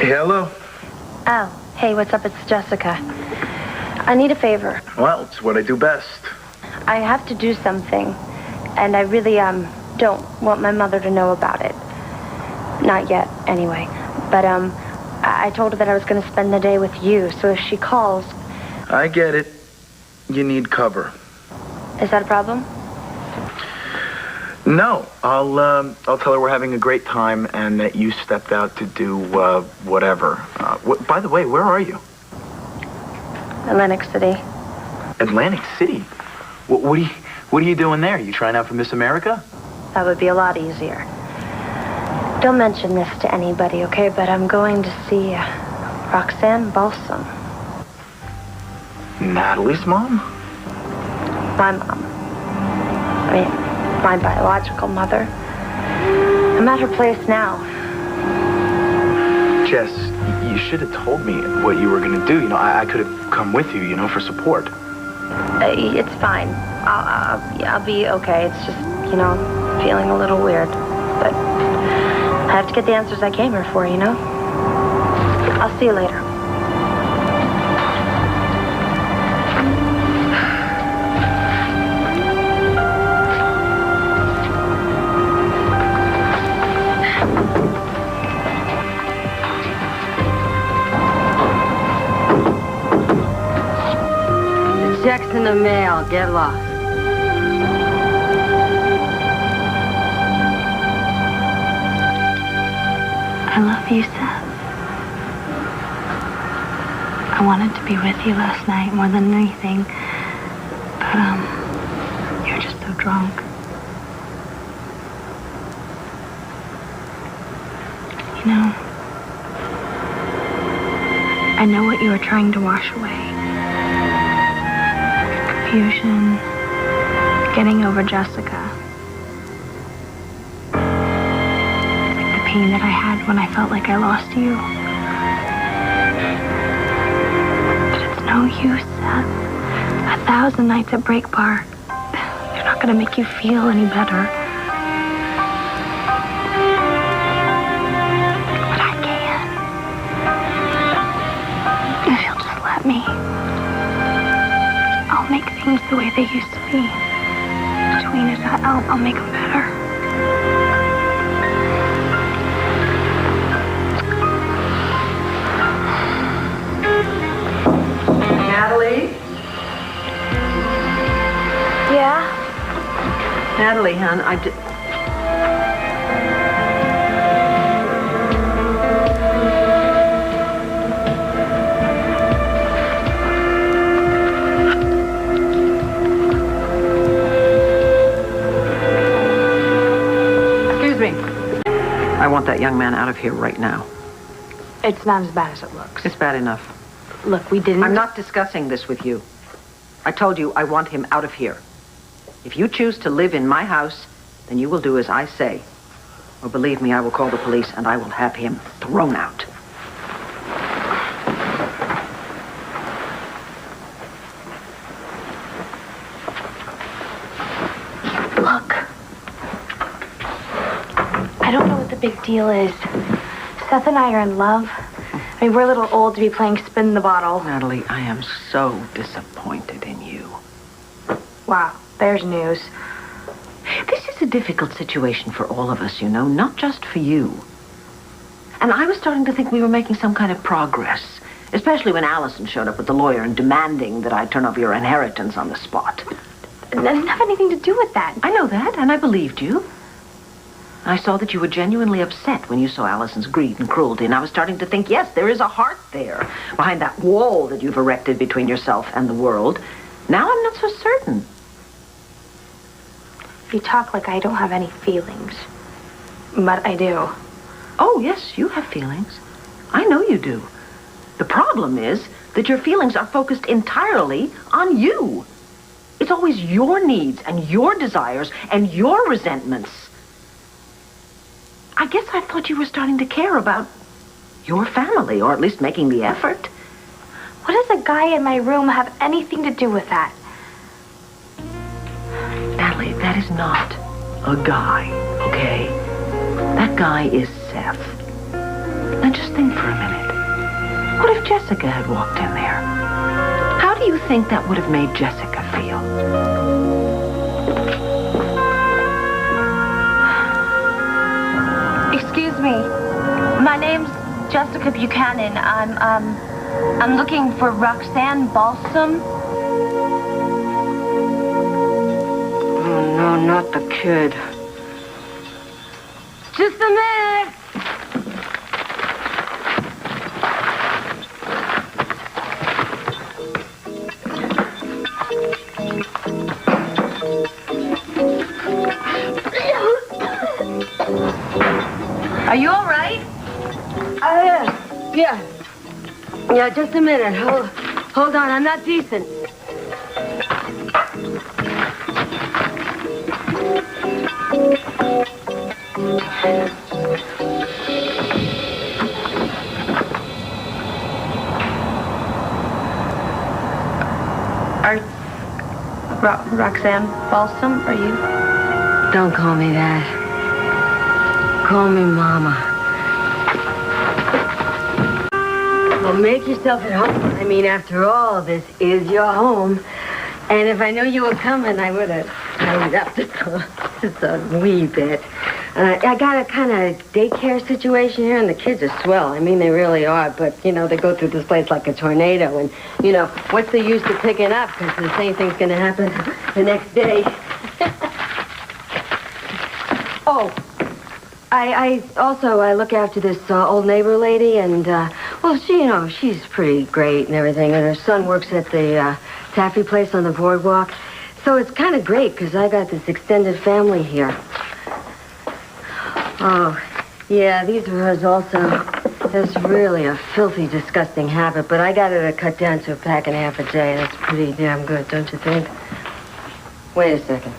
Hello. Oh, hey, what's up? It's Jessica. I need a favor. Well, it's what I do best. I have to do something, and I really, don't want my mother to know about it. Not yet, anyway. But, I told her that I was going to spend the day with you, so if she calls... I get it. You need cover. Is that a problem? No. I'll tell her we're having a great time and that you stepped out to do, whatever. By the way, where are you? Atlantic City. Atlantic City? What are you doing there? You trying out for Miss America? That would be a lot easier. Don't mention this to anybody, okay? But I'm going to see Roxanne Balsam. Natalie's mom? My mom. I mean, my biological mother. I'm at her place now. Jess, you should have told me what you were going to do. You know, I could have come with you, you know, for support. It's fine. I'll be okay. It's just, you know, feeling a little weird. But I have to get the answers I came here for, you know? I'll see you later. The check's in the mail. Get lost. I love you, Seth. I wanted to be with you last night more than anything. But, you're just so drunk. You know, I know what you were trying to wash away. Confusion, getting over Jessica. Pain that I had when I felt like I lost you. But it's no use, Seth. 1,000 nights at Break Bar, they're not gonna make you feel any better. But I can. If you'll just let me, I'll make things the way they used to be. Between us, I'll make them better. Natalie? Yeah? Natalie, hon, Excuse me. I want that young man out of here right now. It's not as bad as it looks. It's bad enough. Look, we didn't... I'm not discussing this with you. I told you I want him out of here. If you choose to live in my house, then you will do as I say. Or believe me, I will call the police and I will have him thrown out. Look. I don't know what the big deal is. Seth and I are in love. I mean, we're a little old to be playing spin the bottle. Natalie, I am so disappointed in you. Wow, there's news. This is a difficult situation for all of us, you know, not just for you. And I was starting to think we were making some kind of progress, especially when Alison showed up with the lawyer and demanding that I turn over your inheritance on the spot. It doesn't have anything to do with that. I know that, and I believed you. I saw that you were genuinely upset when you saw Alison's greed and cruelty, and I was starting to think, yes, there is a heart there, behind that wall that you've erected between yourself and the world. Now I'm not so certain. You talk like I don't have any feelings. But I do. Oh, yes, you have feelings. I know you do. The problem is that your feelings are focused entirely on you. It's always your needs and your desires and your resentments. I guess I thought you were starting to care about your family, or at least making the effort. What does a guy in my room have anything to do with that? Natalie, that is not a guy, okay? That guy is Seth. Now just think for a minute. What if Jessica had walked in there? How do you think that would have made Jessica feel? Excuse me. My name's Jessica Buchanan. I'm looking for Roxanne Balsam. Oh, no, not the kid. Just a minute. Are you all right? Yeah. Yeah, just a minute. Hold on, I'm not decent. Roxanne Balsam, are you? Don't call me that. Call me Mama. Well, make yourself at home. I mean, after all, this is your home. And if I knew you were coming, I would have tightened up just a wee bit. I got a kind of daycare situation here, and the kids are swell. I mean, they really are. But, you know, they go through this place like a tornado. And, you know, what's the use of picking up? Because the same thing's going to happen the next day. Oh, I look after this old neighbor lady. And, well, she's pretty great and everything. And her son works at the taffy place on the boardwalk. So it's kind of great because I got this extended family here. Oh, yeah, these are hers also. It's really a filthy, disgusting habit, but I got her to cut down to a pack and a half a day. That's pretty damn good, don't you think? Wait a second.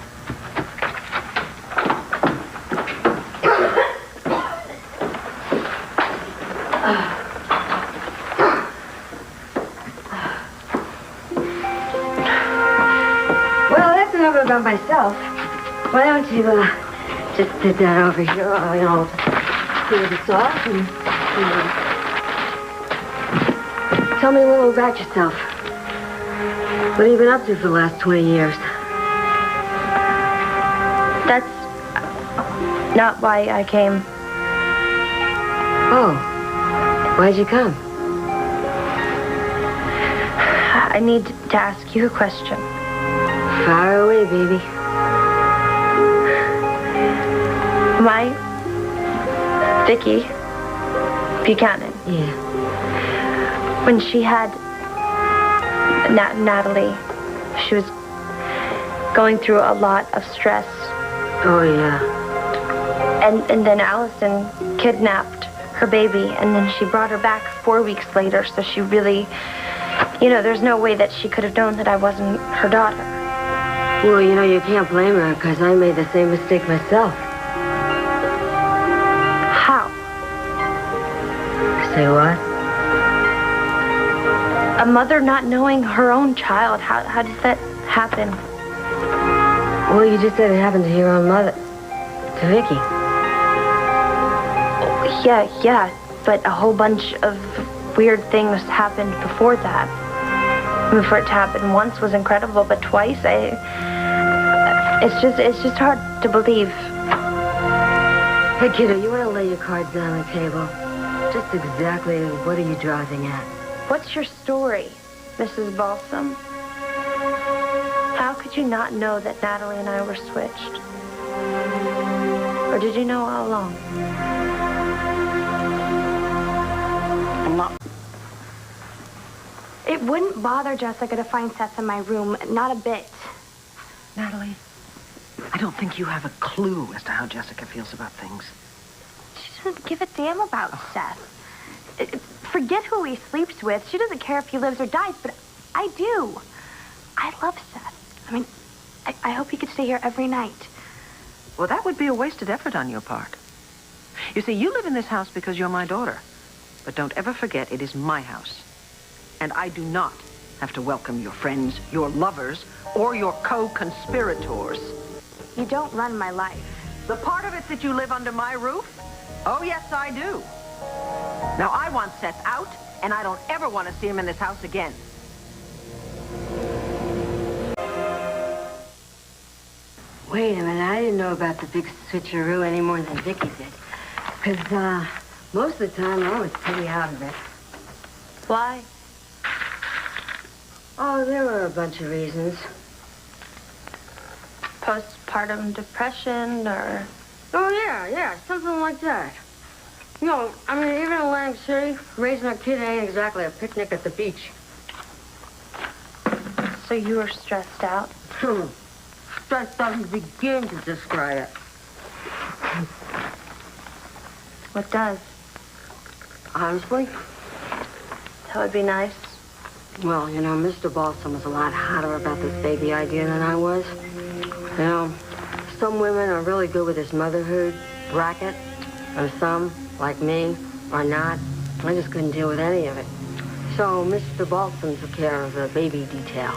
Well, that's enough about myself. Why don't you, just sit down over here, I'll clear this off and tell me a little about yourself. What have you been up to for the last 20 years? That's not why I came. Oh, why'd you come? I need to ask you a question. Fire away, baby. My Vicki Buchanan. Yeah. When she had Natalie, she was going through a lot of stress. Oh, yeah. And then Alison kidnapped her baby, and then she brought her back 4 weeks later, so she really, there's no way that she could have known that I wasn't her daughter. Well, you can't blame her, because I made the same mistake myself. How? Say what? A mother not knowing her own child, how does that happen? Well, you just said it happened to your own mother. To Vicki. Yeah, but a whole bunch of weird things happened before that. I mean, for it to happen once was incredible, but twice, it's just hard to believe. Hey, kiddo, you want to lay your cards down on the table? Just exactly what are you driving at? What's your story, Mrs. Balsam? How could you not know that Natalie and I were switched? Or did you know all along? It wouldn't bother Jessica to find Seth in my room, not a bit. Natalie, I don't think you have a clue as to how Jessica feels about things. She doesn't give a damn about Seth. Forget who he sleeps with. She doesn't care if he lives or dies, but I do. I love Seth. I mean, I hope he could stay here every night. Well, that would be a wasted effort on your part. You see, you live in this house because you're my daughter. But don't ever forget, it is my house. And I do not have to welcome your friends, your lovers, or your co-conspirators. You don't run my life. The part of it that you live under my roof? Oh, yes, I do. Now, I want Seth out and I don't ever want to see him in this house again. Wait a minute, I didn't know about the big switcheroo any more than Vicki did. Because, most of the time I was pretty out of it. Why? Oh, there were a bunch of reasons. Postpartum depression or... Oh, yeah, something like that. You know, I mean, even in Atlantic City, raising a kid ain't exactly a picnic at the beach. So you were stressed out? Stress doesn't begin to describe it. What does? Honestly? That would be nice. Well, you know, Mr. Balsam was a lot hotter about this baby idea than I was. You know, some women are really good with this motherhood racket, and some, like me, are not. I just couldn't deal with any of it. So Mr. Balsam took care of the baby detail.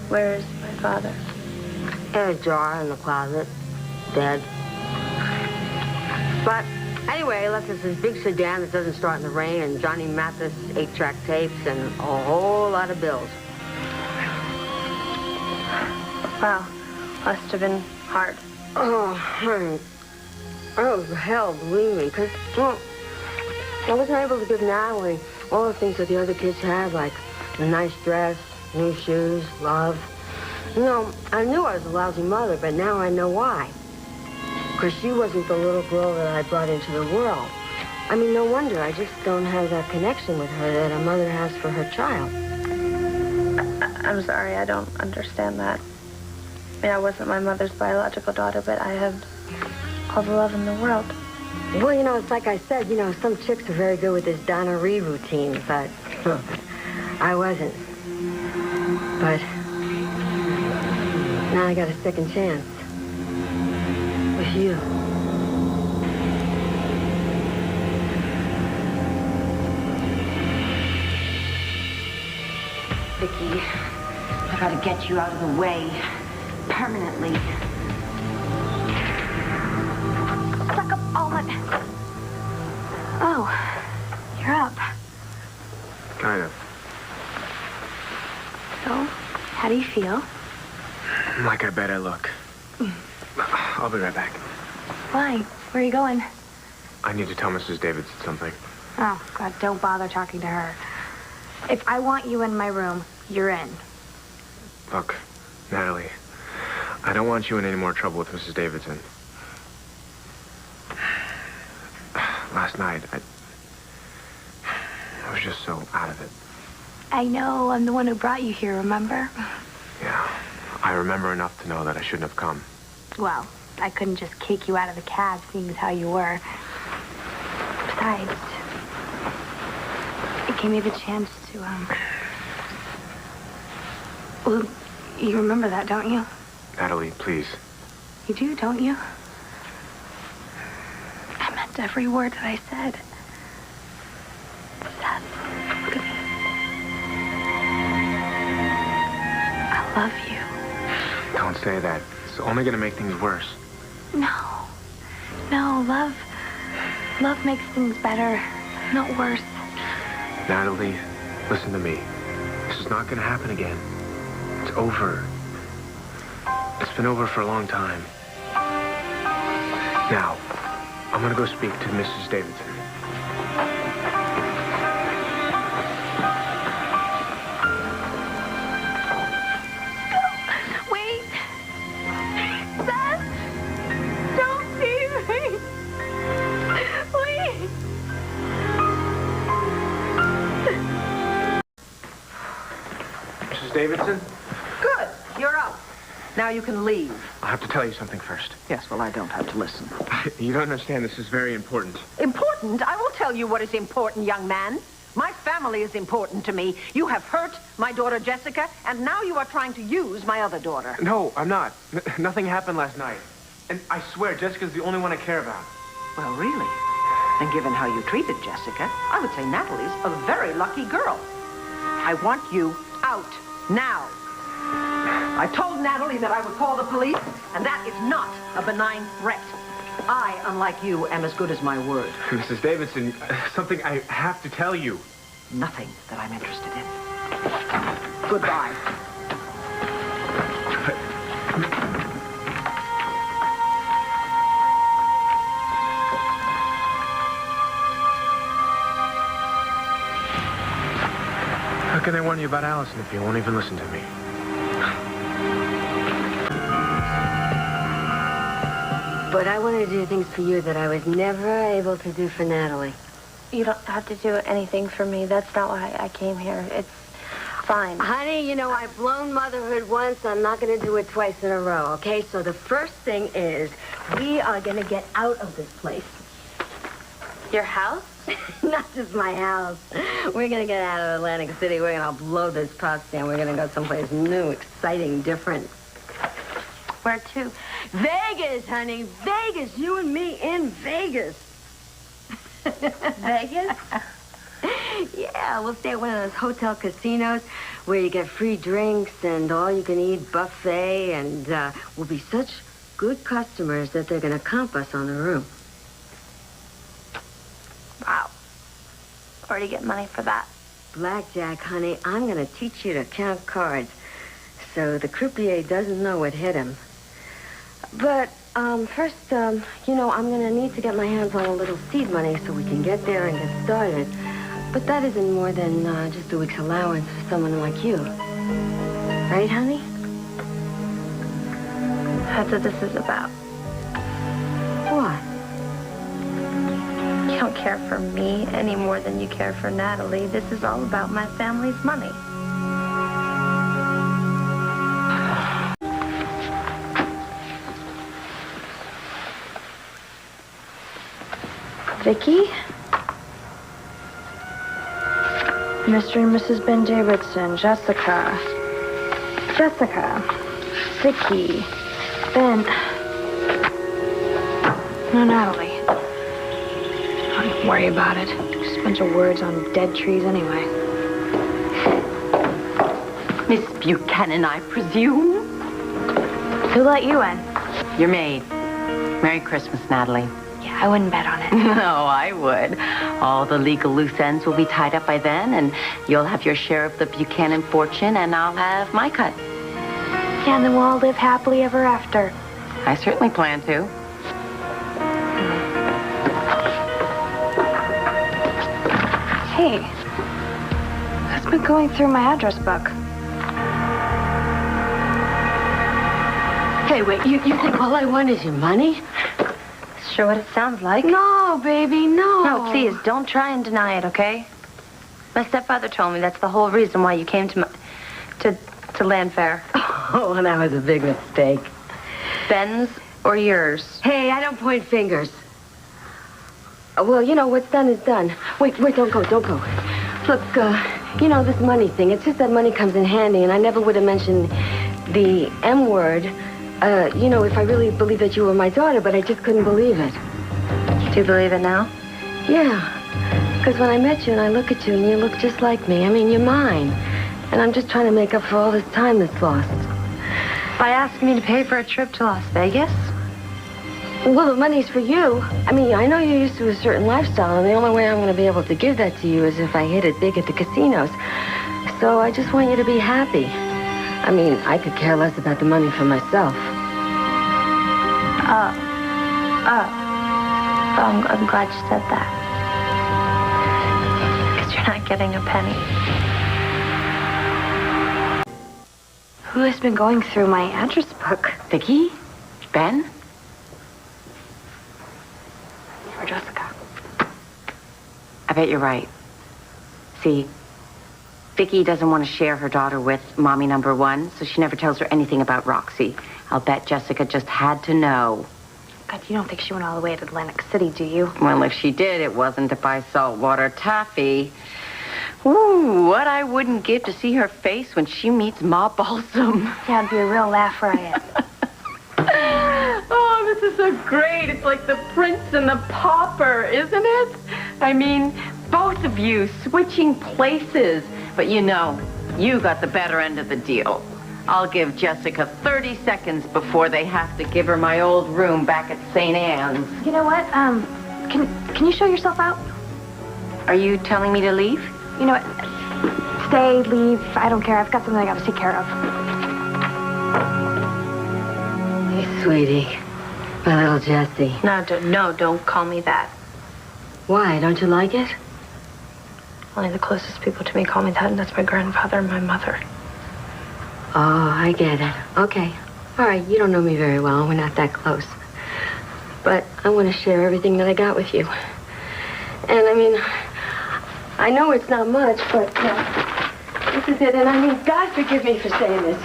Where is my father? In a jar in the closet, dead. But anyway, he left us this big sedan that doesn't start in the rain, and Johnny Mathis 8-track tapes, and a whole lot of bills. Wow, must have been hard. Oh, honey. Oh, hell, believe me, because, well, I wasn't able to give Natalie all the things that the other kids had, like a nice dress, new shoes, love. You know, I knew I was a lousy mother, but now I know why. Because she wasn't the little girl that I brought into the world. I mean, no wonder. I just don't have that connection with her that a mother has for her child. I'm sorry, I don't understand that. I mean, I wasn't my mother's biological daughter, but I had all the love in the world. Well, you know, it's like I said, you know, some chicks are very good with this Donna Reed routine, but I wasn't. But now I got a second chance. With you. Vicki, I gotta get you out of the way. Permanently. Stuck up all my... Oh, you're up. Kind of. So, how do you feel? Like I bet I look. I'll be right back. Why? Where are you going? I need to tell Mrs. Davidson something. Oh, God, don't bother talking to her. If I want you in my room, you're in. Look, Natalie, I don't want you in any more trouble with Mrs. Davidson. Last night, I was just so out of it. I know, I'm the one who brought you here, remember? Yeah, I remember enough to know that I shouldn't have come. Well, I couldn't just kick you out of the cab, seeing as how you were. Besides, it gave me the chance to, Well, you remember that, don't you? Natalie, please. You do, don't you? I meant every word that I said. Seth, look at me. I love you. Don't say that. It's only going to make things worse. No, love makes things better, not worse. Natalie, listen to me. This is not going to happen again. It's over. It's been over for a long time. Now, I'm going to go speak to Mrs. Davidson. Wait! Seth! Don't leave me! Please! Mrs. Davidson? Good. You're up. Now you can leave. I have to tell you something first. Yes, well, I don't have to listen. You don't understand. This is very important. Important? I will tell you what is important, young man. My family is important to me. You have hurt my daughter Jessica, and now you are trying to use my other daughter. No, I'm not. Nothing happened last night. And I swear, Jessica's the only one I care about. Well, really? And given how you treated Jessica, I would say Natalie's a very lucky girl. I want you out now. I told Natalie that I would call the police, and that is not a benign threat. I, unlike you, am as good as my word. Mrs. Davidson, something I have to tell you. Nothing that I'm interested in. Goodbye. How can I warn you about Alison if you won't even listen to me? But I want to do things for you that I was never able to do for Natalie. You don't have to do anything for me. That's not why I came here. It's fine. Honey, you know, I've blown motherhood once. I'm not going to do it twice in a row, okay? So the first thing is we are going to get out of this place. Your house? Not just my house. We're going to get out of Atlantic City. We're going to blow this Potsdam. We're going to go someplace new, exciting, different. Where to? Vegas, honey. Vegas. You and me in Vegas. Vegas? Yeah, we'll stay at one of those hotel casinos where you get free drinks and all-you-can-eat buffet, and we'll be such good customers that they're going to comp us on the room. Wow. Where do you get money for that? Blackjack, honey. I'm going to teach you to count cards so the croupier doesn't know what hit him. But first, you know, I'm going to need to get my hands on a little seed money so we can get there and get started. But that isn't more than just a week's allowance for someone like you. Right, honey? That's what this is about. What? You don't care for me any more than you care for Natalie. This is all about my family's money. Vicki? Mr. and Mrs. Ben Davidson, Jessica, Vicki, Ben. No, Natalie. Don't worry about it. Just a bunch of words on dead trees anyway. Miss Buchanan, I presume? Who let you in? Your maid. Merry Christmas, Natalie. Yeah, I wouldn't bet on it. No, I would. All the legal loose ends will be tied up by then, and you'll have your share of the Buchanan fortune, and I'll have my cut. Yeah, and then we'll all live happily ever after. I certainly plan to. Hey, who's been going through my address book? Hey, wait, you think all I want is your money? Sure what it sounds like. No, baby, no. No, please, don't try and deny it, okay? My stepfather told me that's the whole reason why you came to llanfair. Oh, well, that was a big mistake. Ben's or yours? Hey, I don't point fingers. Well, you know, what's done is done. Wait, don't go. Look, you know, this money thing, it's just that money comes in handy, and I never would have mentioned the M word, you know, if I really believed that you were my daughter, but I just couldn't believe it. Do you believe it now? Yeah, because when I met you and I look at you and you look just like me, I mean, you're mine. And I'm just trying to make up for all this time that's lost. By asking me to pay for a trip to Las Vegas? Well, the money's for you. I mean, I know you're used to a certain lifestyle, and the only way I'm going to be able to give that to you is if I hit it big at the casinos. So I just want you to be happy. I mean, I could care less about the money for myself. I'm glad you said that. Because you're not getting a penny. Who has been going through my address book? Vicki? Ben? Or Jessica? I bet you're right. See, Vicki doesn't want to share her daughter with mommy number one, so she never tells her anything about Roxy. I'll bet Jessica just had to know. God, you don't think she went all the way to Atlantic City, do you? Well, if she did, it wasn't to buy saltwater taffy. Ooh, what I wouldn't give to see her face when she meets Ma Balsam. Yeah, it'd be a real laugh riot. Oh, this is so great. It's like the Prince and the Pauper, isn't it? I mean, both of you switching places. But you know, you got the better end of the deal. I'll give Jessica 30 seconds before they have to give her my old room back at St. Anne's. You know what? Can you show yourself out? Are you telling me to leave? You know what? Stay, leave. I don't care. I've got something I got to take care of. Hey, sweetie. My little Jessie. No, don't call me that. Why? Don't you like it? Only the closest people to me call me that, and that's my grandfather and my mother. Oh, I get it. Okay. All right, you don't know me very well. We're not that close. But I want to share everything that I got with you. And, I mean, I know it's not much, but this is it. And, I mean, God forgive me for saying this,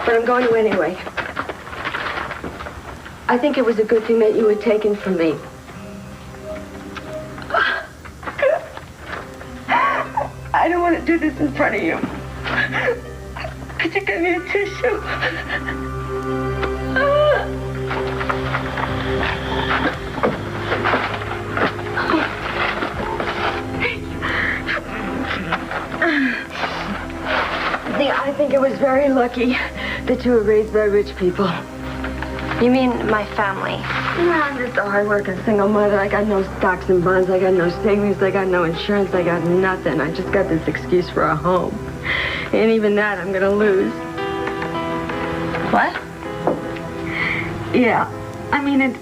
but I'm going to anyway. I think it was a good thing that you had taken from me. I don't want to do this in front of you. Could you give me a tissue? See, I think it was very lucky that you were raised by rich people. You mean my family? I'm just a hard-working single mother. I got no stocks and bonds. I got no savings. I got no insurance. I got nothing. I just got this excuse for a home. And even that I'm gonna lose. What? Yeah. I mean,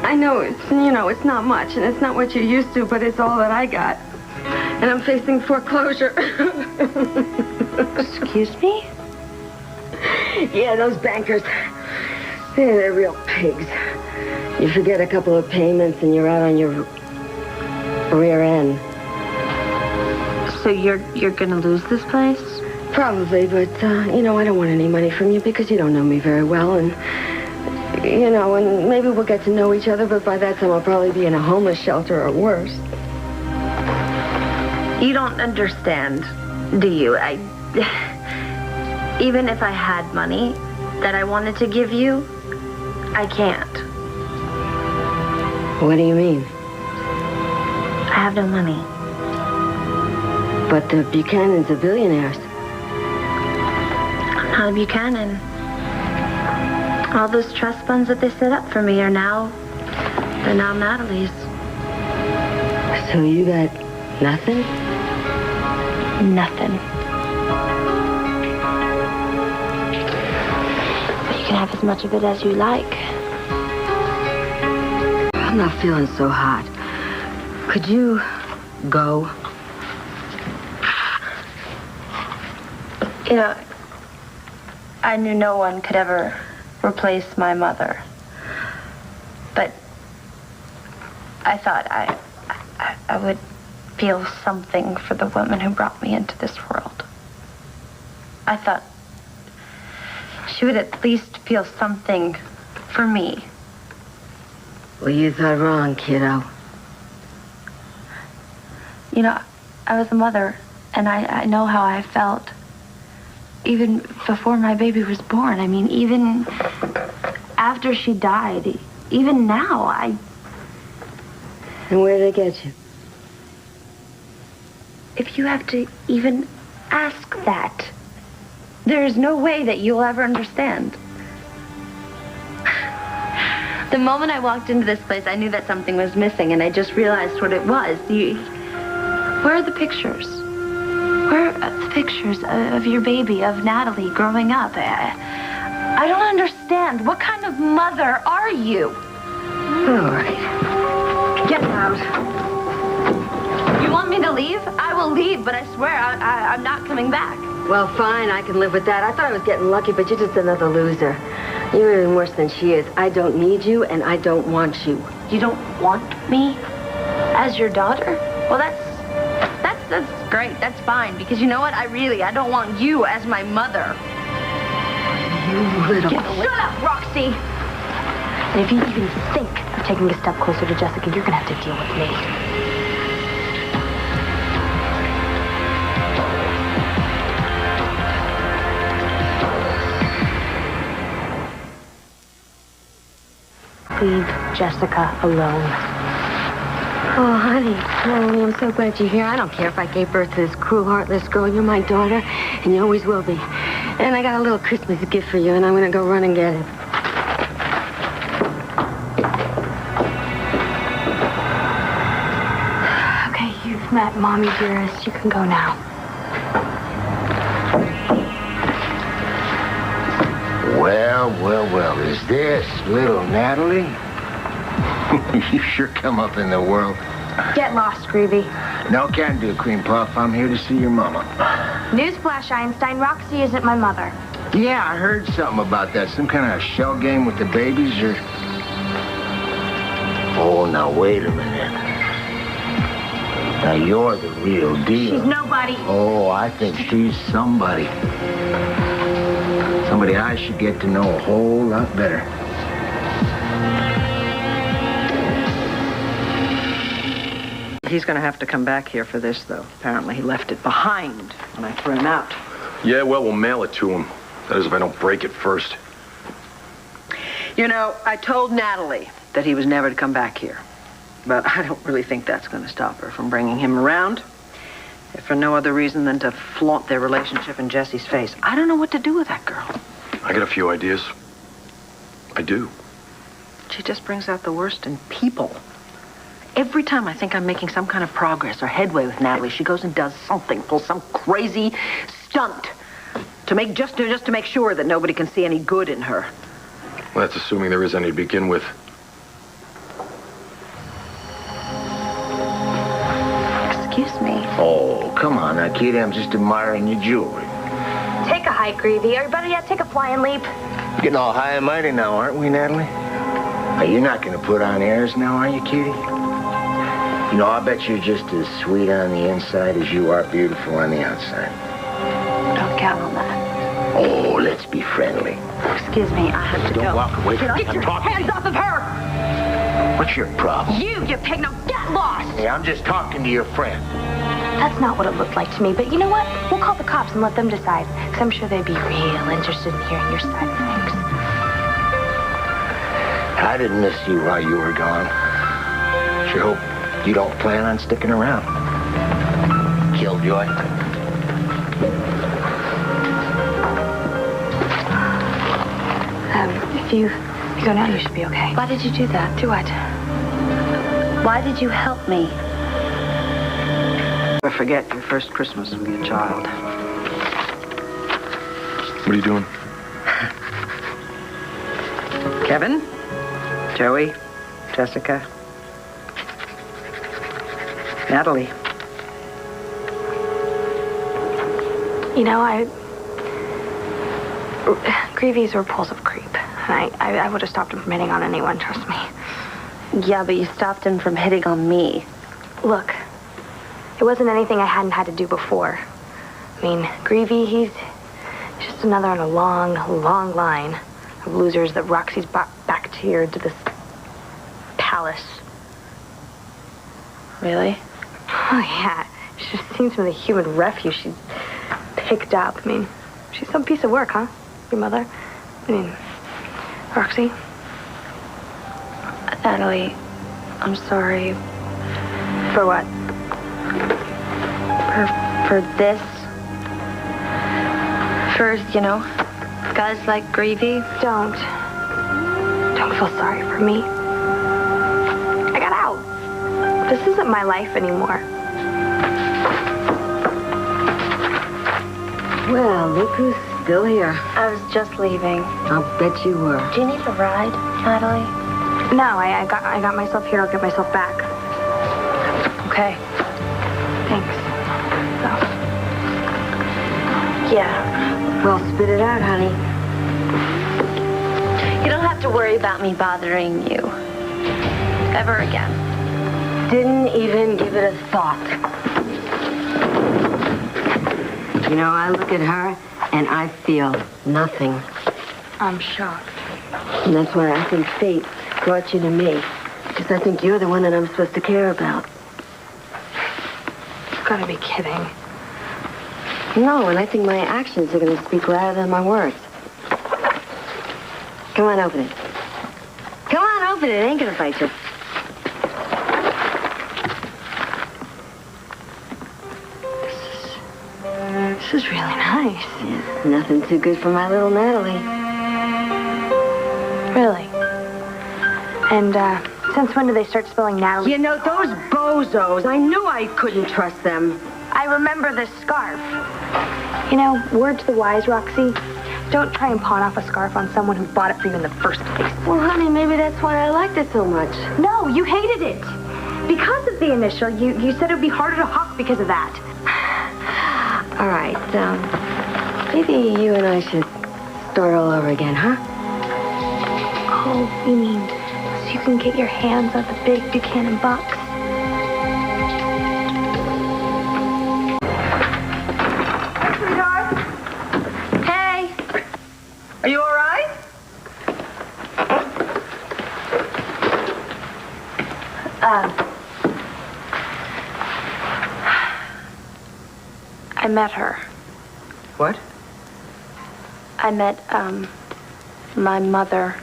I know it's not much, and it's not what you're used to, but it's all that I got. And I'm facing foreclosure. Excuse me? Yeah, those bankers. They're real pigs. You forget a couple of payments and you're out on your rear end. So you're gonna lose this place? Probably, but, I don't want any money from you because you don't know me very well, and, and maybe we'll get to know each other, but by that time I'll probably be in a homeless shelter or worse. You don't understand, do you? Even if I had money that I wanted to give you, I can't. What do you mean? I have no money. But the Buchanans are billionaires. I'm not a Buchanan. All those trust funds that they set up for me they're now Natalie's. So you got nothing? Nothing. But you can have as much of it as you like. I'm not feeling so hot. Could you go? I knew no one could ever replace my mother. But I thought I would feel something for the woman who brought me into this world. I thought she would at least feel something for me. Well, you thought wrong, kiddo. I was a mother, and I know how I felt. Even before my baby was born. I mean, even after she died, even now, And where did they get you? If you have to even ask that, there is no way that you'll ever understand. The moment I walked into this place, I knew that something was missing, and I just realized what it was. Where are the pictures? Where are the pictures of your baby, of Natalie growing up? I don't understand. What kind of mother are you? All right. Get out. You want me to leave? I will leave, but I swear I'm not coming back. Well, fine, I can live with that. I thought I was getting lucky, but you're just another loser. You're even worse than she is. I don't need you, and I don't want you. You don't want me as your daughter? Well, that's great. That's fine, because you know what? I don't want you as my mother. You little... Shut up, Roxy! And if you even think of taking a step closer to Jessica, you're gonna have to deal with me. Leave Jessica alone. Oh, honey, Melanie, I'm so glad you're here. I don't care if I gave birth to this cruel, heartless girl. You're my daughter, and you always will be. And I got a little Christmas gift for you, and I'm going to go run and get it. Okay, you've met Mommy dearest. You can go now. Well, is this little Natalie? You sure come up in the world. Get lost, Greevy. No can do, cream puff. I'm here to see your mama. Newsflash, Einstein. Roxy isn't my mother. Yeah, I heard something about that. Some kind of shell game with the babies, or... Oh, now, wait a minute. Now, you're the real deal. She's nobody. Oh, I think she's somebody. Somebody I should get to know a whole lot better. He's going to have to come back here for this, though. Apparently he left it behind when I threw him out. Yeah, well, we'll mail it to him. That is, if I don't break it first. You know, I told Natalie that he was never to come back here. But I don't really think that's going to stop her from bringing him around. If for no other reason than to flaunt their relationship in Jesse's face. I don't know what to do with that girl. I got a few ideas. I do. She just brings out the worst in people. Every time I think I'm making some kind of progress or headway with Natalie, she goes and does something, pulls some crazy stunt to make just to make sure that nobody can see any good in her. Well, that's assuming there is any to begin with. Excuse me. Oh, come on now, kid. I'm just admiring your jewelry. Take a hike, Greevy. Or better yet, take a flying leap. Getting all high and mighty now, aren't we, Natalie? Are you not going to put on airs now, are you, kitty? You know, I bet you're just as sweet on the inside as you are beautiful on the outside. Don't count on that. Oh, let's be friendly. Excuse me, I have to Don't go. walk away from me. Get I'm your talking. hands off of her! What's your problem? You pig! Now get lost! Hey, I'm just talking to your friend. That's not what it looked like to me, but you know what? We'll call the cops and let them decide. Because I'm sure they'd be real interested in hearing your side of things. I didn't miss you while you were gone. Sure hope you don't plan on sticking around. Killjoy. If you go now, you should be okay. Why did you do that? Do what? Why did you help me? Never forget your first Christmas with your child. What are you doing? Kevin, Joey, Jessica, Natalie. You know, Greevy's a repulsive creep. And I would have stopped him from hitting on anyone, trust me. Yeah, but you stopped him from hitting on me. Look, it wasn't anything I hadn't had to do before. I mean, Greevy, he's just another in a long, long line of losers that Roxy's brought back here to this palace. Really? Oh, yeah. She just seems from the human refuse she's picked up. I mean, she's some piece of work, huh? Your mother? I mean, Roxy? Natalie, I'm sorry. For what? For this. First, you know, guys like Greevy. Don't feel sorry for me. I got out. This isn't my life anymore. Well, look who's still here. I was just leaving. I'll bet you were. Do you need a ride, Natalie? No, I got myself here. I'll get myself back. Okay. Thanks. Yeah. Well, spit it out, honey. You don't have to worry about me bothering you. Ever again. Didn't even give it a thought. You know, I look at her and I feel nothing. I'm shocked. And that's why I think fate brought you to me. Because I think you're the one that I'm supposed to care about. You've got to be kidding. No, and I think my actions are going to speak louder than my words. Come on, open it. Come on, open it. It ain't going to bite you. nice. Yes, nothing too good for my little Natalie. Really? And, since when do they start spelling Natalie? You know, those bozos, I knew I couldn't trust them. I remember this scarf. You know, word to the wise, Roxy. Don't try and pawn off a scarf on someone who bought it for you in the first place. Well, honey, maybe that's why I liked it so much. No, you hated it. Because of the initial, you said it would be harder to hawk because of that. All right, maybe you and I should start all over again, huh? Oh, you mean so you can get your hands on the big Buchanan bucks? Hey, sweetheart. Hey. Are you all right? I met her. What? I met, my mother,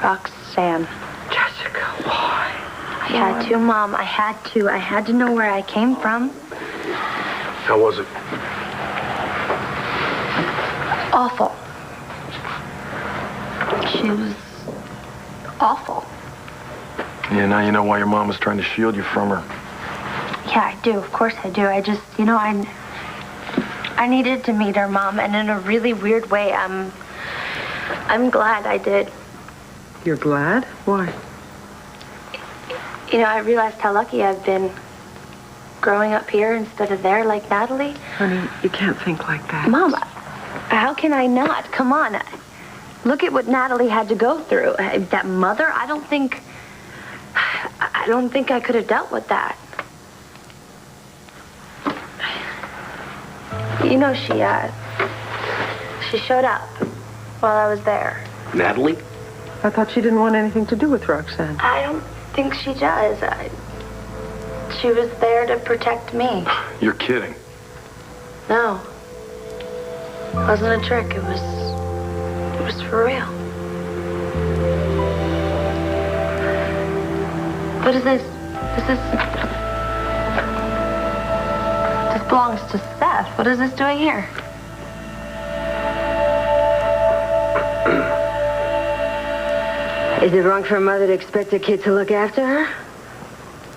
Roxanne. Jessica, why? I had to, Mom. I had to. I had to know where I came from. How was it? Awful. She was awful. Yeah, now you know why your mom was trying to shield you from her. Yeah, I do. Of course I do. I just, you know, I needed to meet her, Mom, and in a really weird way, I'm glad I did. You're glad? Why? You know, I realized how lucky I've been growing up here instead of there like Natalie. Honey, you can't think like that. Mom, how can I not? Come on. Look at what Natalie had to go through. That mother, I don't think I could have dealt with that. You know, she showed up while I was there. Natalie? I thought she didn't want anything to do with Roxanne. I don't think she does. She was there to protect me. You're kidding. No. It wasn't a trick. It was for real. What is this? This belongs to Seth. What is this doing here? Is it wrong for a mother to expect her kid to look after her?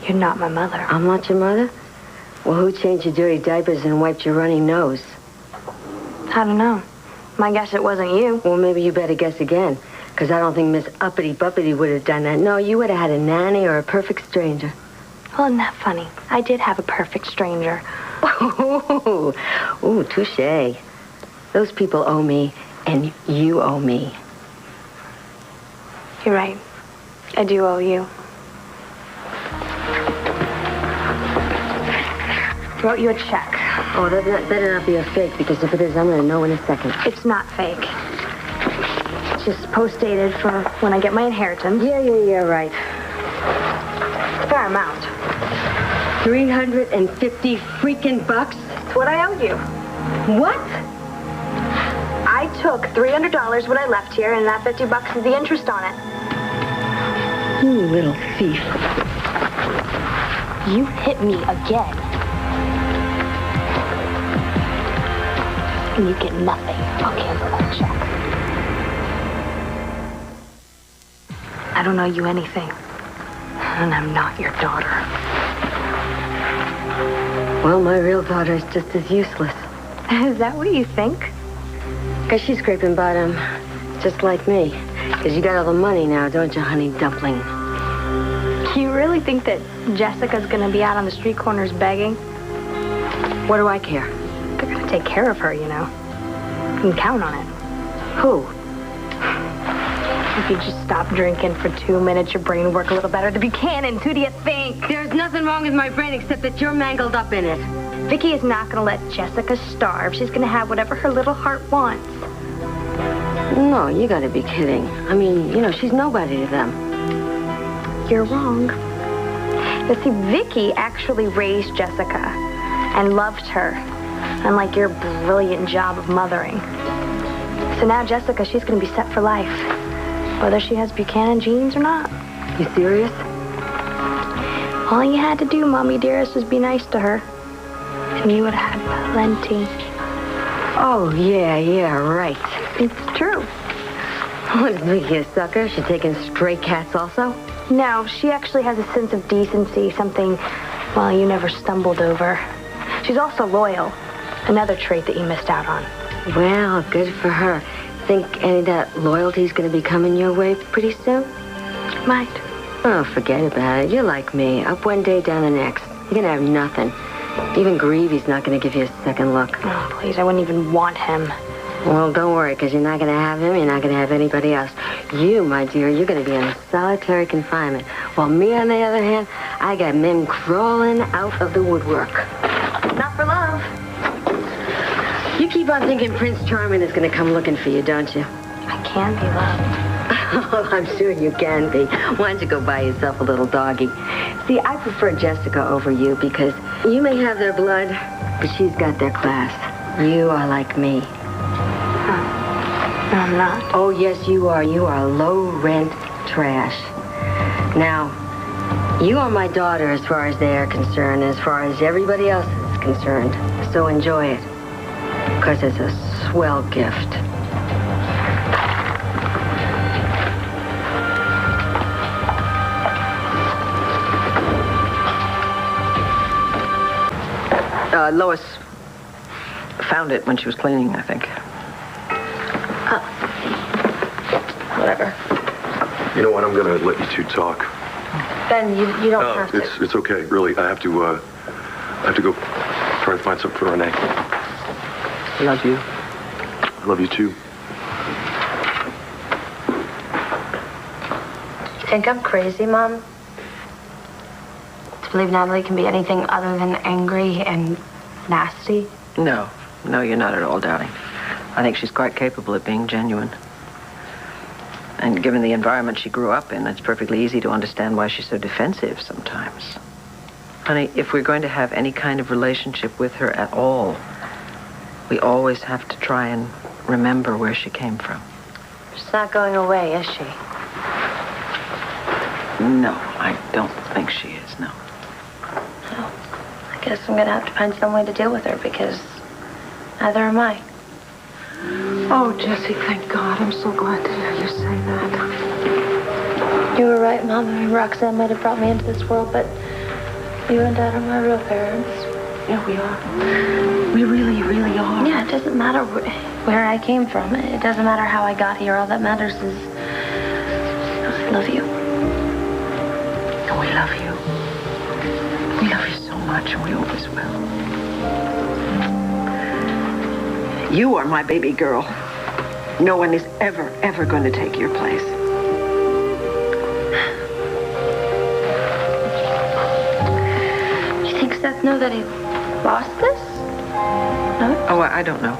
You're not my mother. I'm not your mother? Well, who changed your dirty diapers and wiped your running nose? I don't know. My guess it wasn't you. Well, maybe you better guess again, because I don't think Miss Uppity Buppity would have done that. No, you would have had a nanny or a perfect stranger. Well, isn't that funny? I did have a perfect stranger. Ooh, touche. Those people owe me, and you owe me. You're right. I do owe you. Wrote you a check. Oh, that better not be a fake, because if it is, I'm going to know in a second. It's not fake. It's just post-dated for when I get my inheritance. Yeah, right. Fair amount. 350 freaking bucks? That's what I owe you. What? I took $300 when I left here, and that $50 is the interest on it. You little thief. You hit me again. And you get nothing. I'll cancel that check. I don't owe you anything. And I'm not your daughter. Well, my real daughter is just as useless. Is that what you think? Because she's scraping bottom, just like me. Because you got all the money now, don't you, honey dumpling? You really think that Jessica's going to be out on the street corners begging? What do I care? They're going to take care of her, you know. You can count on it. Who? If you just stop drinking for 2 minutes, your brain would work a little better. The Buchanans, who do you think? There's nothing wrong with my brain except that you're mangled up in it. Vicki is not going to let Jessica starve. She's going to have whatever her little heart wants. No, you got to be kidding. I mean, you know, she's nobody to them. You're wrong. You see, Vicki actually raised Jessica and loved her, unlike your brilliant job of mothering. So now Jessica, she's going to be set for life, whether she has Buchanan genes or not. You serious? All you had to do, Mommy dearest, was be nice to her, and you would have had plenty. Oh, yeah, right. It's true. What, is Vicki a sucker? She taking stray cats also? No, she actually has a sense of decency, something, well, you never stumbled over. She's also loyal. Another trait that you missed out on. Well, good for her. Think any of that loyalty's gonna be coming your way pretty soon? Might. Oh, forget about it. You're like me. Up one day, down the next. You're gonna have nothing. Even Greevy's not gonna give you a second look. Oh, please, I wouldn't even want him. Well, don't worry, because you're not gonna have him. You're not gonna have anybody else. You, my dear, you're gonna be in solitary confinement. While me, on the other hand, I got men crawling out of the woodwork. Not for love. You keep on thinking Prince Charming is gonna come looking for you, don't you? I can be loved. Oh, I'm sure you can be. Why don't you go buy yourself a little doggy? See, I prefer Jessica over you because you may have their blood, but she's got their class. You are like me. No, I'm not. Oh, yes, you are. You are low-rent trash. Now, you are my daughter as far as they are concerned, as far as everybody else is concerned. So enjoy it, because it's a swell gift. Lois found it when she was cleaning, I think. Whatever. You know what? I'm gonna let you two talk. Ben, you don't have to. It's okay. Really, I have to go try and find something for Renee. I love you. I love you too. You think I'm crazy, Mom? To believe Natalie can be anything other than angry and nasty? No, you're not at all, darling. I think she's quite capable of being genuine. And given the environment she grew up in, it's perfectly easy to understand why she's so defensive sometimes. Honey, if we're going to have any kind of relationship with her at all, we always have to try and remember where she came from. She's not going away, is she? No, I don't think she is, no. Well, I guess I'm gonna have to find some way to deal with her because neither am I. Oh, Jessie, thank God. I'm so glad to hear you say that. You were right, Mom. I mean, Roxanne might have brought me into this world, but you and Dad are my real parents. Yeah, we are. We really, really are. Yeah, it doesn't matter where I came from. It doesn't matter how I got here. All that matters is I love you. And we love you. We love you so much, and we always will. You are my baby girl. No one is ever going to take your place. You think Seth knew that he lost this? No? Oh, I don't know.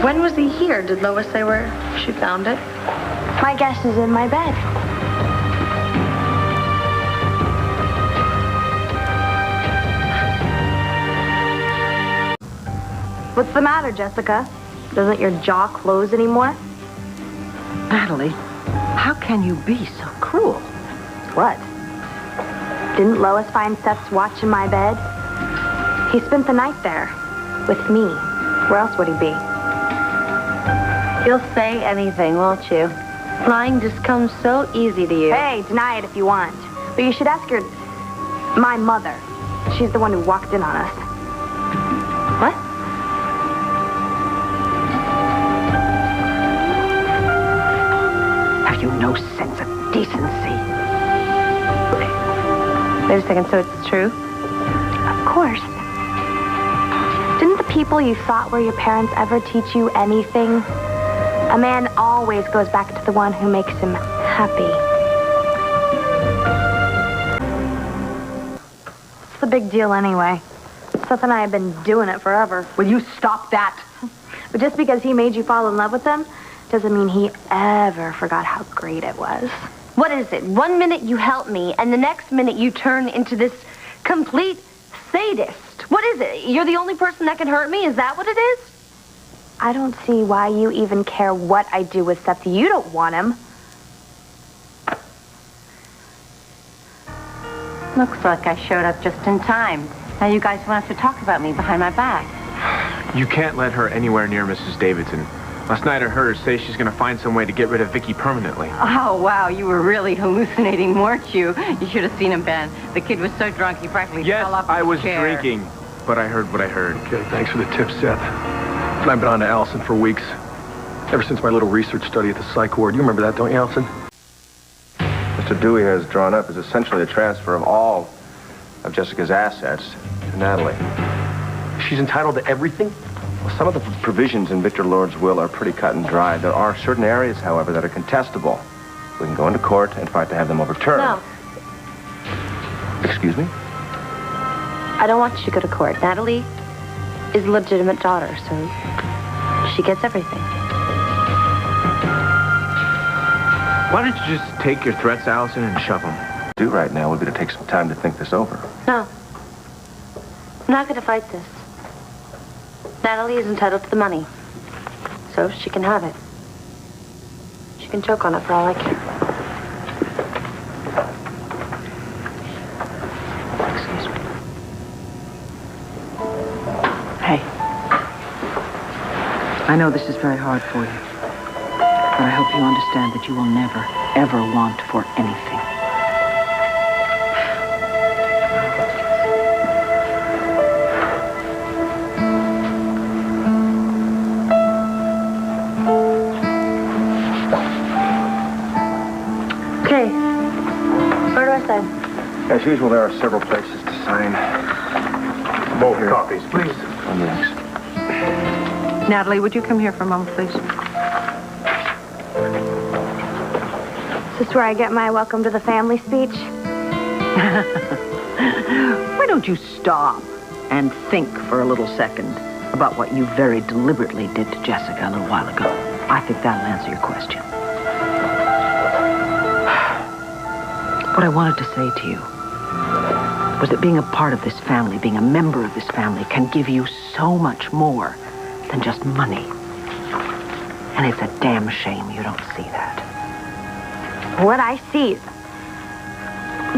When was he here? Did Lois say where she found it? My guess is in my bed. What's the matter, Jessica? Doesn't your jaw close anymore? Natalie, how can you be so cruel? What? Didn't Lois find Seth's watch in my bed? He spent the night there. With me. Where else would he be? You'll say anything, won't you? Lying just comes so easy to you. Hey, deny it if you want. But you should ask my mother. She's the one who walked in on us. What? Have you no sense of decency? Wait a second, so it's true? Of course. Didn't the people you thought were your parents ever teach you anything? A man always goes back to the one who makes him happy. What's the big deal anyway? Seth and I have been doing it forever. Will you stop that? But just because he made you fall in love with him doesn't mean he ever forgot how great it was. What is it? 1 minute you help me, and the next minute you turn into this complete sadist. What is it? You're the only person that can hurt me? Is that what it is? I don't see why you even care what I do with Seth. You don't want him. Looks like I showed up just in time. Now you guys want to talk about me behind my back. You can't let her anywhere near Mrs. Davidson. Last night I heard her say she's going to find some way to get rid of Vicki permanently. Oh, wow, you were really hallucinating, weren't you? You should have seen him, Ben. The kid was so drunk he practically fell off his Yes, I was chair. drinking, but I heard what I heard. Okay, thanks for the tip, Seth. I've been on to Alison for weeks. Ever since my little research study at the psych ward. You remember that, don't you, Alison? Mr. Dewey has drawn up is essentially a transfer of all of Jessica's assets to Natalie. She's entitled to everything? Well, some of the provisions in Victor Lord's will are pretty cut and dry. There are certain areas, however, that are contestable. We can go into court and fight to have them overturned. No. Excuse me? I don't want you to go to court. Natalie is a legitimate daughter, so she gets everything. Why don't you just take your threats, Alison, and shove them? Do right now would be to take some time to think this over. No. I'm not going to fight this. Natalie is entitled to the money, so she can have it. She can choke on it for all I care. Excuse me. Hey. I know this is very hard for you, but I hope you understand that you will never, ever want for anything. Okay. Where do I sign? As usual, there are several places to sign. Both copies, please. On the X. Natalie, would you come here for a moment, please? Is this where I get my welcome to the family speech? Why don't you stop and think for a little second about what you very deliberately did to Jessica a little while ago? I think that'll answer your question. What I wanted to say to you was that being a part of this family, being a member of this family, can give you so much more than just money. And it's a damn shame you don't see that. What I see,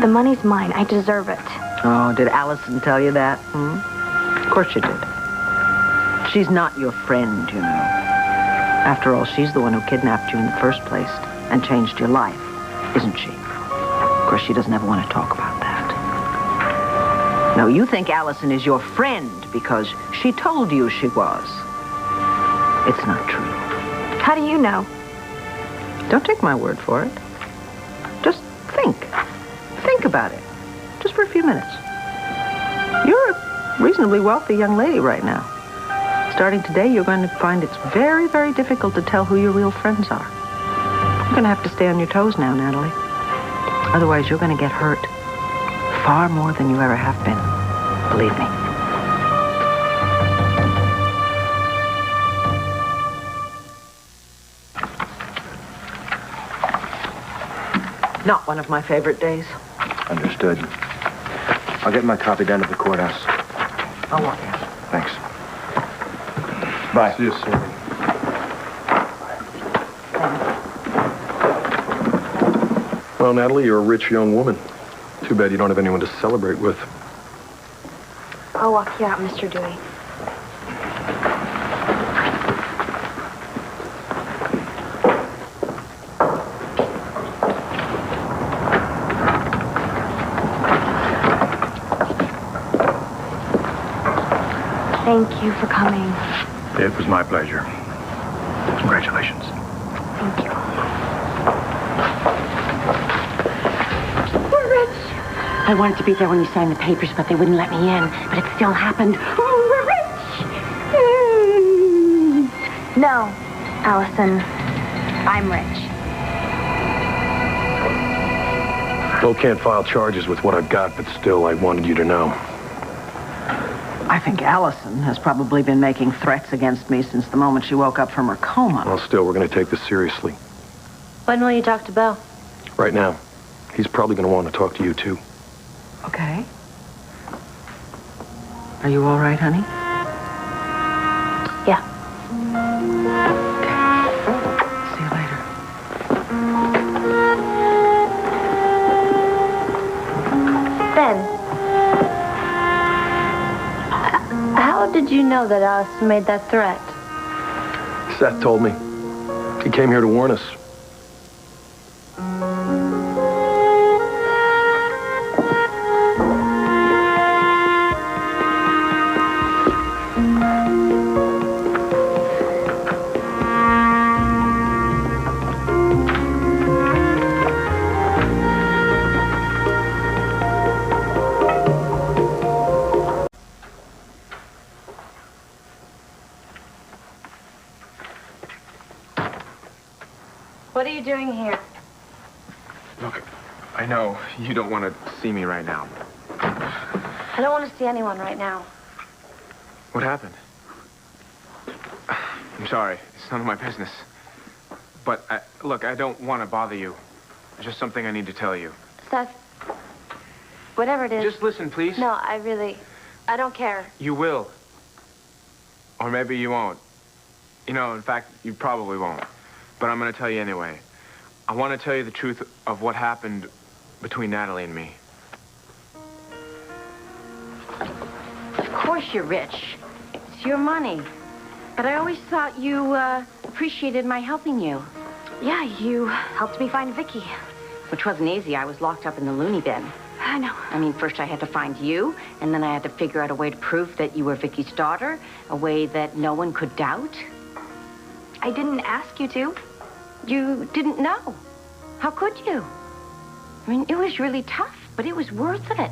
the money's mine. I deserve it. Oh, did Alison tell you that? Of course she did. She's not your friend, you know. After all, she's the one who kidnapped you in the first place and changed your life, isn't she? Of course, she doesn't ever want to talk about that. No, you think Alison is your friend because she told you she was. It's not true. How do you know? Don't take my word for it. Just think. Think about it. Just for a few minutes. You're a reasonably wealthy young lady right now. Starting today, you're going to find it's very, very difficult to tell who your real friends are. You're going to have to stay on your toes now, Natalie. Otherwise, you're going to get hurt far more than you ever have been. Believe me. Not one of my favorite days. Understood. I'll get my copy down to the courthouse. I'll walk in. Thanks. Bye. See you soon. Well, Natalie, you're a rich young woman. Too bad you don't have anyone to celebrate with. I'll walk you out, Mr. Dewey. Thank you for coming. It was my pleasure. Congratulations. Thank you. We're rich. I wanted to be there when you signed the papers, but they wouldn't let me in. But it still happened. Oh, we're rich. No, Alison. I'm rich. Well, can't file charges with what I've got, but still, I wanted you to know. I think Alison has probably been making threats against me since the moment she woke up from her coma. Well, still, we're going to take this seriously. When will you talk to Bill? Right now. He's probably going to want to talk to you, too. Okay. Are you all right, honey? Yeah. See you later. Ben. How did did you know that Alison made that threat? Seth told me. He came here to warn us. What are you doing here? Look, I know you don't want to see me right now. I don't want to see anyone right now. What happened? I'm sorry. It's none of my business. But, look, I don't want to bother you. There's just something I need to tell you. Seth, whatever it is. Just listen, please. No, I don't care. You will. Or maybe you won't. You know, in fact, you probably won't. But I'm going to tell you anyway. I want to tell you the truth of what happened between Natalie and me. Of course you're rich. It's your money. But I always thought you appreciated my helping you. Yeah, you helped me find Vicki. Which wasn't easy. I was locked up in the loony bin. I know. I mean, first I had to find you, and then I had to figure out a way to prove that you were Vicki's daughter, a way that no one could doubt. I didn't ask you to. You didn't know. How could you? I mean, it was really tough, but it was worth it.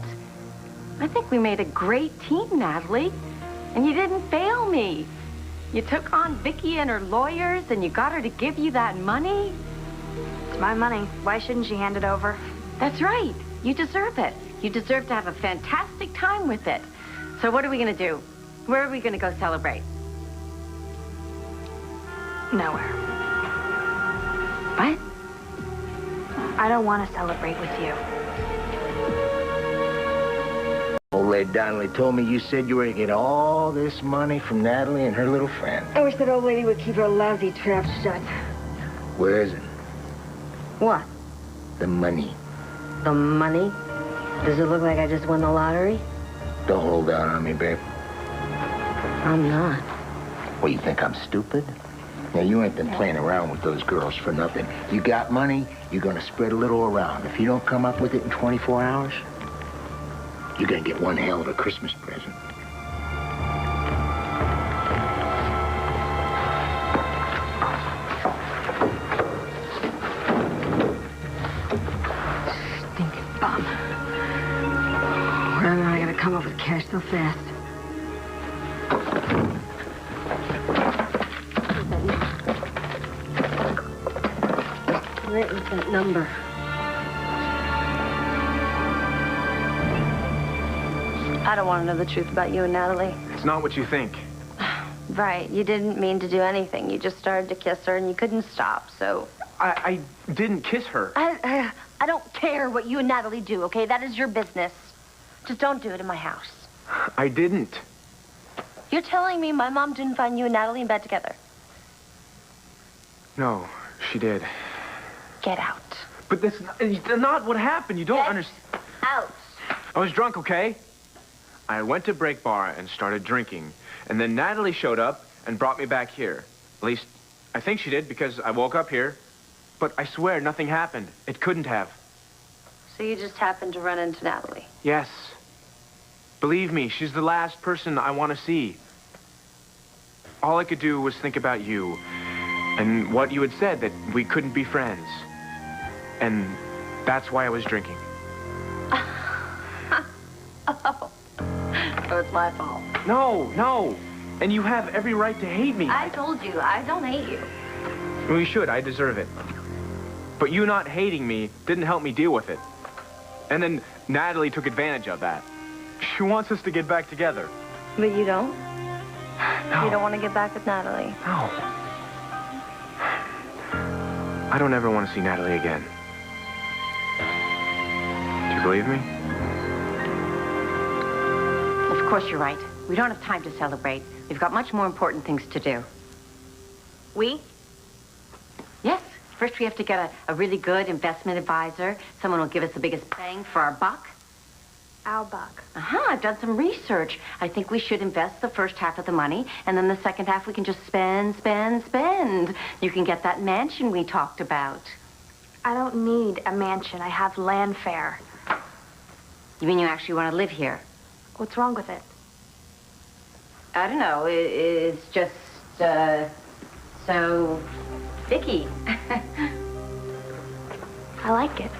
I think we made a great team, Natalie. And you didn't fail me. You took on Vicki and her lawyers, and you got her to give you that money. It's my money. Why shouldn't she hand it over? That's right. You deserve it. You deserve to have a fantastic time with it. So what are we going to do? Where are we going to go celebrate? Nowhere. What? I don't want to celebrate with you. Old lady Donnelly told me you said you were to get all this money from Natalie and her little friend. I wish that old lady would keep her lousy trap shut. Where is it? What? The money. The money? Does it look like I just won the lottery? Don't hold out on me, babe. I'm not. What, you think I'm stupid? Now, you ain't been playing around with those girls for nothing. You got money, you're gonna spread a little around. If you don't come up with it in 24 hours, you're gonna get one hell of a Christmas present. Stinking bum. Where am I gonna come up with cash so fast? Where is that number? I don't want to know the truth about you and Natalie. It's not what you think. Right, you didn't mean to do anything. You just started to kiss her and you couldn't stop, so... I didn't kiss her. I don't care what you and Natalie do, okay? That is your business. Just don't do it in my house. I didn't. You're telling me my mom didn't find you and Natalie in bed together? No, she did. Get out. But that's not what happened. You don't understand. Out. I was drunk, okay? I went to Break Bar and started drinking. And then Natalie showed up and brought me back here. At least, I think she did because I woke up here. But I swear nothing happened. It couldn't have. So you just happened to run into Natalie? Yes. Believe me, she's the last person I want to see. All I could do was think about you and what you had said, that we couldn't be friends. And that's why I was drinking. Oh, it's my fault. No. And you have every right to hate me. I told you, I don't hate you. Well, you should. I deserve it. But you not hating me didn't help me deal with it. And then Natalie took advantage of that. She wants us to get back together. But you don't? No. You don't want to get back with Natalie? No. I don't ever want to see Natalie again. Do you believe me? Of course you're right. We don't have time to celebrate. We've got much more important things to do. We? Yes. First, we have to get a really good investment advisor. Someone who'll give us the biggest bang for our buck. Al Buck. I've done some research. I think we should invest the first half of the money, and then the second half we can just spend. You can get that mansion we talked about. I don't need a mansion. I have llanfair. You mean you actually want to live here? What's wrong with it? I don't know. It's just, so... Vicki. I like it.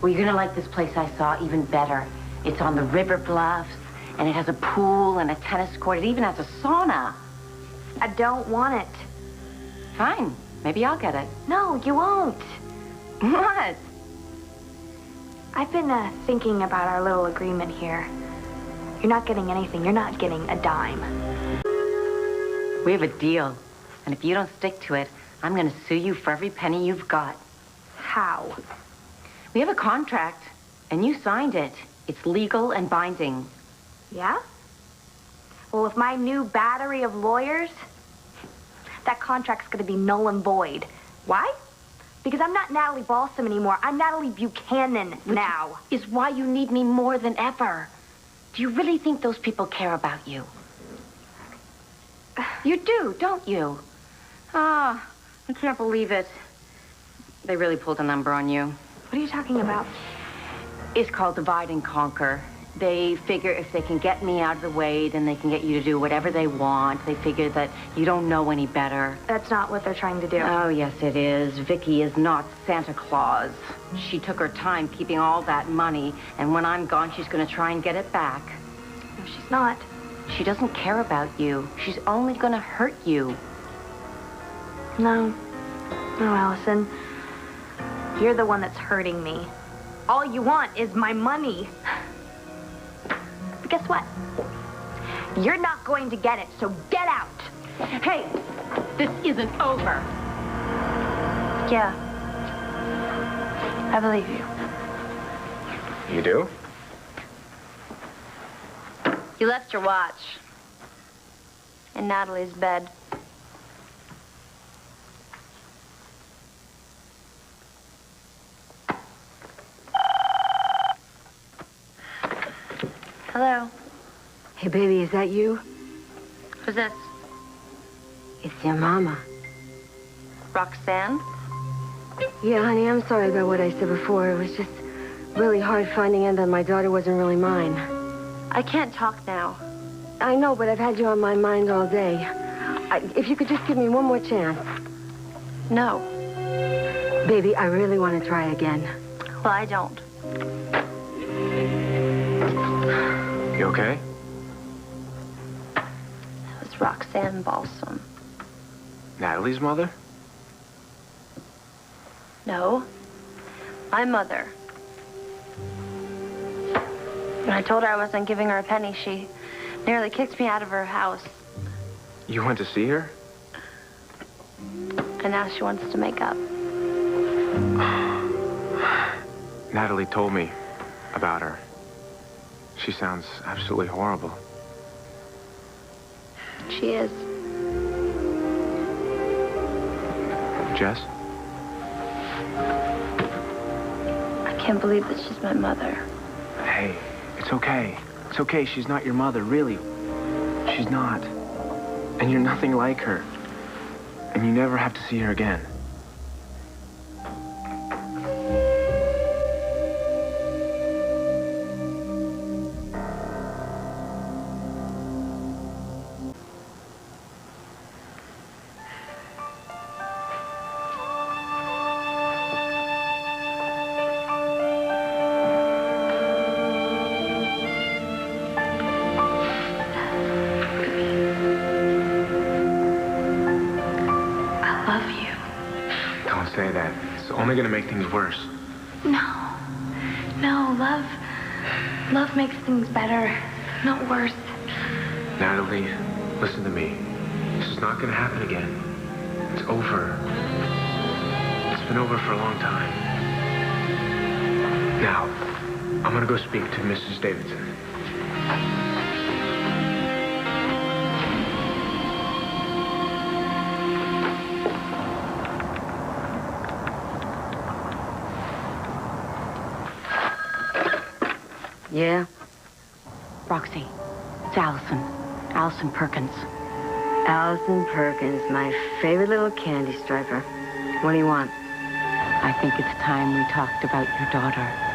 Well, you're gonna like this place I saw even better. It's on the river bluffs, and it has a pool and a tennis court. It even has a sauna. I don't want it. Fine. Maybe I'll get it. No, you won't. What? I've been thinking about our little agreement here. You're not getting anything. You're not getting a dime. We have a deal. And if you don't stick to it, I'm gonna sue you for every penny you've got. How? We have a contract, and you signed it. It's legal and binding. Yeah? Well, with my new battery of lawyers, that contract's gonna be null and void. Why? Because I'm not Natalie Balsam anymore. I'm Natalie Buchanan now. Which is why you need me more than ever. Do you really think those people care about you? You do, don't you? I can't believe it. They really pulled a number on you. What are you talking about? It's called divide and conquer. They figure if they can get me out of the way, then they can get you to do whatever they want. They figure that you don't know any better. That's not what they're trying to do. Oh, yes, it is. Vicki is not Santa Claus. She took her time keeping all that money, and when I'm gone, she's going to try and get it back. No, she's not. She doesn't care about you. She's only going to hurt you. No. No, Alison. You're the one that's hurting me. All you want is my money. But guess what? You're not going to get it, so get out. Hey, this isn't over. Yeah. I believe you. You do? You left your watch in Natalie's bed. Hello. Hey, baby, is that you? Who's this? It's your mama. Roxanne? Yeah, honey, I'm sorry about what I said before. It was just really hard finding out that my daughter wasn't really mine. I can't talk now. I know, but I've had you on my mind all day. If you could just give me one more chance. No. Baby, I really want to try again. Well, I don't. You okay? That was Roxanne Balsam. Natalie's mother? No. My mother. When I told her I wasn't giving her a penny, she nearly kicked me out of her house. You went to see her? And now she wants to make up. Natalie told me about her. She sounds absolutely horrible. She is. Jess? I can't believe that she's my mother. Hey, it's okay. It's okay. She's not your mother, really. She's not. And you're nothing like her. And you never have to see her again. Say that. It's only gonna make things worse. No. No, love makes things better, not worse. Natalie, listen to me. This is not gonna happen again. It's over. It's been over for a long time. Now, I'm gonna go speak to Mrs. Davidson. Yeah? Roxy, it's Alison. Alison Perkins. Alison Perkins, my favorite little candy striper. What do you want? I think it's time we talked about your daughter.